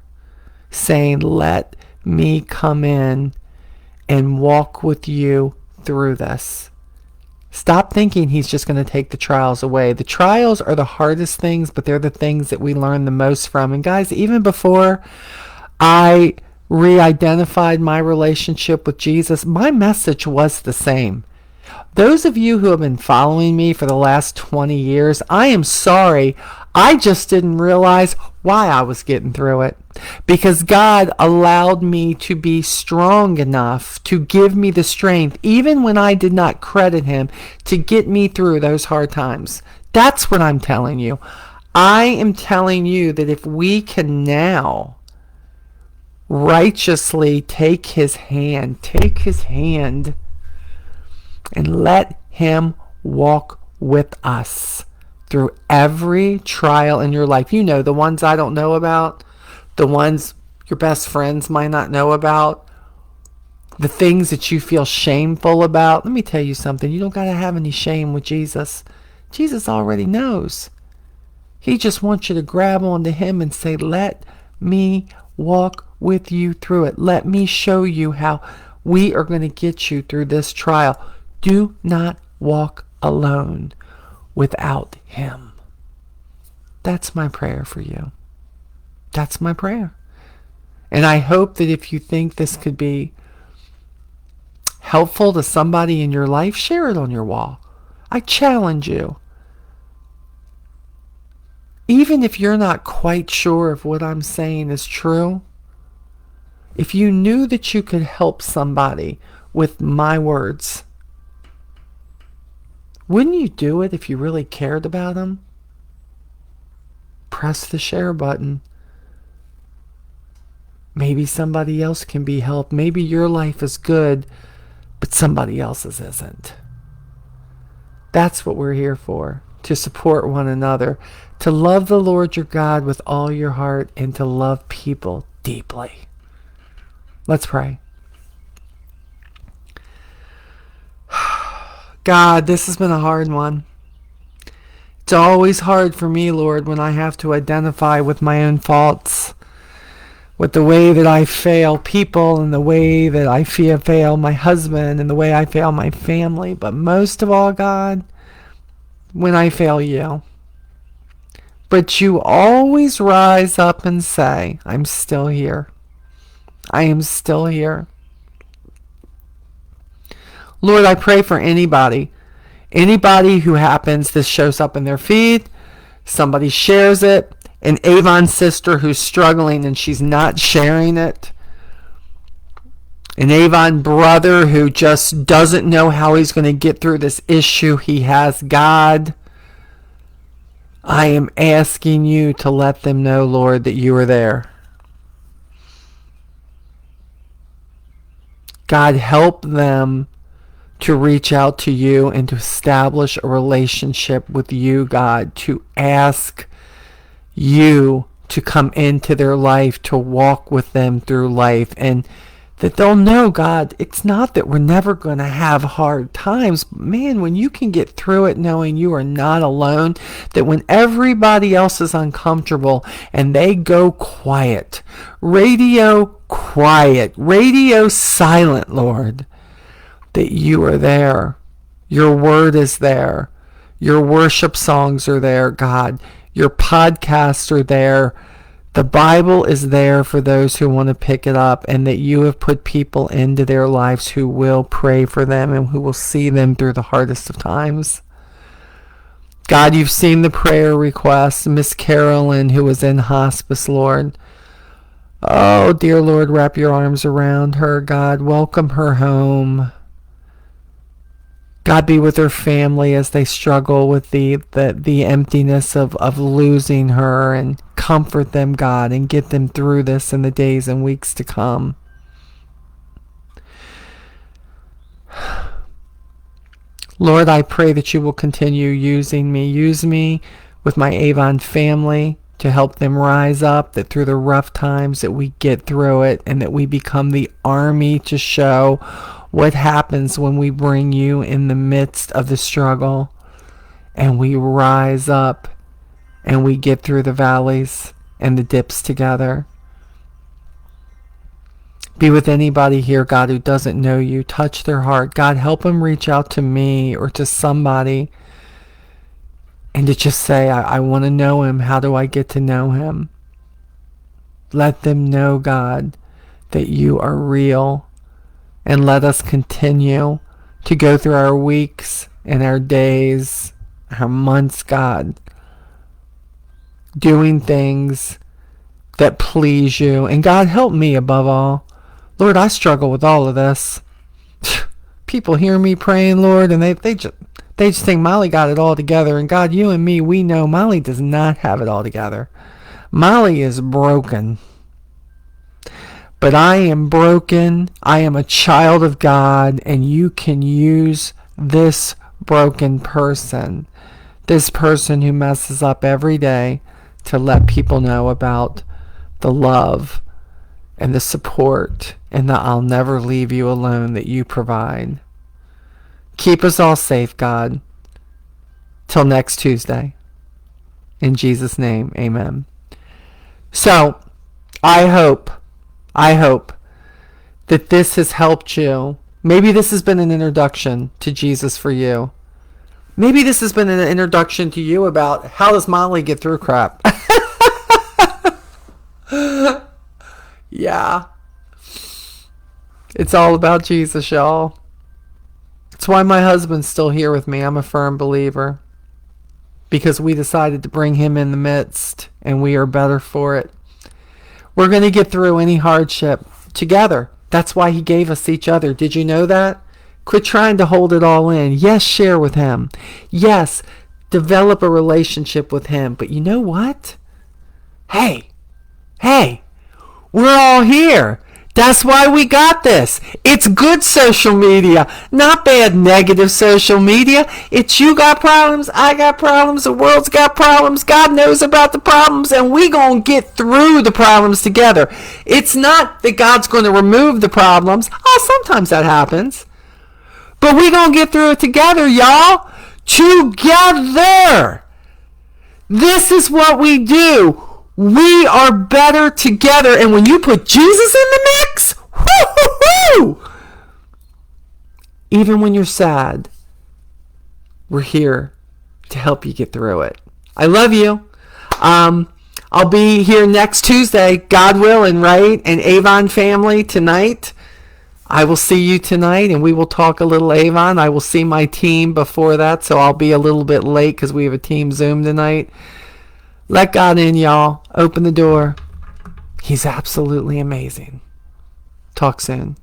saying, let me come in and walk with you through this. Stop thinking He's just going to take the trials away. The trials are the hardest things, but they're the things that we learn the most from. And guys, even before I re-identified my relationship with Jesus, my message was the same. Those of you who have been following me for the last 20 years, I am sorry. I just didn't realize why I was getting through it. Because God allowed me to be strong enough to give me the strength, even when I did not credit Him, to get me through those hard times. That's what I'm telling you. I am telling you that if we can now righteously take His hand and let Him walk with us through every trial in your life. You know, the ones I don't know about, the ones your best friends might not know about, the things that you feel shameful about. Let me tell you something. You don't got to have any shame with Jesus. Jesus already knows. He just wants you to grab onto Him and say, let me walk with you through it. Let me show you how we are going to get you through this trial. Do not walk alone without Him. That's my prayer for you. That's my prayer. And I hope that if you think this could be helpful to somebody in your life, share it on your wall. I challenge you. Even if you're not quite sure if what I'm saying is true, if you knew that you could help somebody with my words, wouldn't you do it if you really cared about them? Press the share button. Maybe somebody else can be helped. Maybe your life is good, but somebody else's isn't. That's what we're here for, to support one another, to love the Lord your God with all your heart, and to love people deeply. Let's pray. God, this has been a hard one. It's always hard for me, Lord, when I have to identify with my own faults, with the way that I fail people and the way that I fail my husband and the way I fail my family. But most of all, God, when I fail you. But you always rise up and say, I'm still here. I am still here. Lord, I pray for anybody who happens, this shows up in their feed, somebody shares it, an Avon sister who's struggling and she's not sharing it, an Avon brother who just doesn't know how he's going to get through this issue he has. God, I am asking you to let them know, Lord, that you are there. God, help them to reach out to you and to establish a relationship with you, God, to ask you to come into their life, to walk with them through life, and that they'll know, God, it's not that we're never going to have hard times. Man, when you can get through it knowing you are not alone, that when everybody else is uncomfortable and they go quiet, radio silent, Lord, that you are there. Your word is there. Your worship songs are there, God. Your podcasts are there. The Bible is there for those who want to pick it up, and that you have put people into their lives who will pray for them and who will see them through the hardest of times. God, you've seen the prayer request. Miss Carolyn, who was in hospice, Lord. Oh, dear Lord, wrap your arms around her, God. Welcome her home. God, be with her family as they struggle with the emptiness of losing her, and comfort them, God, and get them through this in the days and weeks to come. Lord, I pray that you will continue using me. Use me with my Avon family to help them rise up, that through the rough times that we get through it, and that we become the army to show what happens when we bring you in the midst of the struggle, and we rise up and we get through the valleys and the dips together. Be with anybody here, God, who doesn't know you. Touch their heart. God, help them reach out to me or to somebody and to just say, I want to know him. How do I get to know him? Let them know, God, that you are real. And let us continue to go through our weeks and our days, our months, God, doing things that please you. And God, help me above all. Lord, I struggle with all of this. People hear me praying, Lord, and they just think Molly got it all together. And God, you and me, we know Molly does not have it all together. Molly is broken. But I am broken. I am a child of God, and you can use this broken person, this person who messes up every day, to let people know about the love and the support and the I'll never leave you alone that you provide. Keep us all safe, God. Till next Tuesday. In Jesus' name, amen. So, I hope that this has helped you. Maybe this has been an introduction to Jesus for you. Maybe this has been an introduction to you about how does Molly get through crap. Yeah. It's all about Jesus, y'all. It's why my husband's still here with me. I'm a firm believer. Because we decided to bring him in the midst, and we are better for it. We're going to get through any hardship together. That's why he gave us each other. Did you know that? Quit trying to hold it all in. Yes, share with him. Yes, develop a relationship with him. But you know what? Hey, we're all here. That's why we got this. It's good social media, not bad negative social media. It's you got problems, I got problems, the world's got problems, God knows about the problems, and we gonna get through the problems together. It's not that God's gonna remove the problems. Oh, sometimes that happens. But we gonna get through it together, y'all. Together. This is what we do. We are better together. And when you put Jesus in the mix, whoo-hoo-hoo! Even when you're sad, we're here to help you get through it. I love you. I'll be here next Tuesday, God willing, right? And Avon family tonight. I will see you tonight, and we will talk a little Avon. I will see my team before that, so I'll be a little bit late because we have a team Zoom tonight. Let God in, y'all. Open the door. He's absolutely amazing. Talk soon.